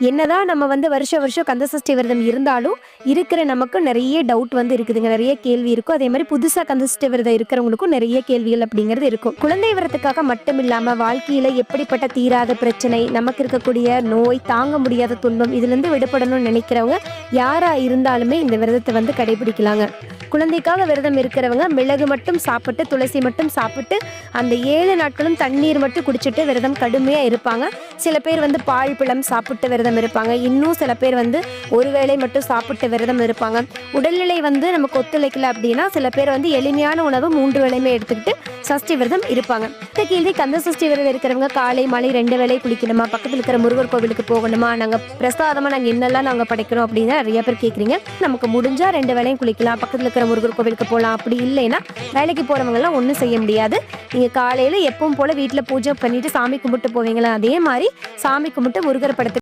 என்னதான் நம்ம வந்து வருஷம் வருஷம் கந்தசஷ்டி விரதம் இருந்தாலும் இருக்கிற நமக்கு நிறைய டவுட் வந்து இருக்குதுங்க, நிறைய கேள்வி இருக்கும். அதே மாதிரி புதுசா கந்தசஷ்டி விரதம் இருக்கிறவங்களுக்கும் நிறைய கேள்விகள் அப்படிங்கிறது இருக்கும். குழந்தை விரதத்துக்காக மட்டும் இல்லாம வாழ்க்கையில எப்படிப்பட்ட தீராத பிரச்சனை, நமக்கு இருக்கக்கூடிய நோய், தாங்க முடியாத துன்பம், இதுல இருந்து விடுபடணும்னு நினைக்கிறவங்க யாரா இருந்தாலுமே இந்த விரதத்தை வந்து கடைபிடிக்கலாங்க. குழந்தைக்காக விரதம் இருக்கிறவங்க மிளகு மட்டும் சாப்பிட்டு, துளசி மட்டும் சாப்பிட்டு, அந்த 7 நாட்களும் தண்ணீர் மட்டும் குடிச்சிட்டு விரதம் கடுமையா இருப்பாங்க. சில பேர் வந்து பால் பழம் சாப்பிட்டு விரதம் இருப்பாங்க. இன்னும் சில பேர் வந்து ஒரு வேளை மட்டும் சாப்பிட்டு விரதம் இருப்பாங்க. உடல்நிலை வந்து நமக்கு ஒத்துழைக்கல அப்படின்னா சில பேர் வந்து எளிமையான உணவு 3 வேளையுமே எடுத்துக்கிட்டு சஷ்டி விரதம் இருப்பாங்க. இந்த கேள்வி, கந்த சஷ்டி விரதம் இருக்கிறவங்க காலை மாலை 2 வேளை குளிக்கணுமா, பக்கத்தில் இருக்கிற முருகர் கோவிலுக்கு போகணுமா, நாங்கள் பிரசாதமாக நாங்கள் என்னெல்லாம் நாங்கள் படைக்கிறோம் அப்படின்னு நிறைய பேர் கேட்குறீங்க. நமக்கு முடிஞ்சா 2 வேளையும் குளிக்கலாம், பக்கத்தில் இருக்கிற முருகர் கோவிலுக்கு போகலாம். அப்படி இல்லைன்னா வேலைக்கு போகிறவங்கலாம் ஒன்றும் செய்ய முடியாது. நீங்கள் காலையில் எப்பவும் போல் வீட்டில் பூஜை பண்ணிட்டு சாமி கும்பிட்டு போவீங்களா, அதே மாதிரி சாமி கும்பிட்டு முருகர் படத்துக்கு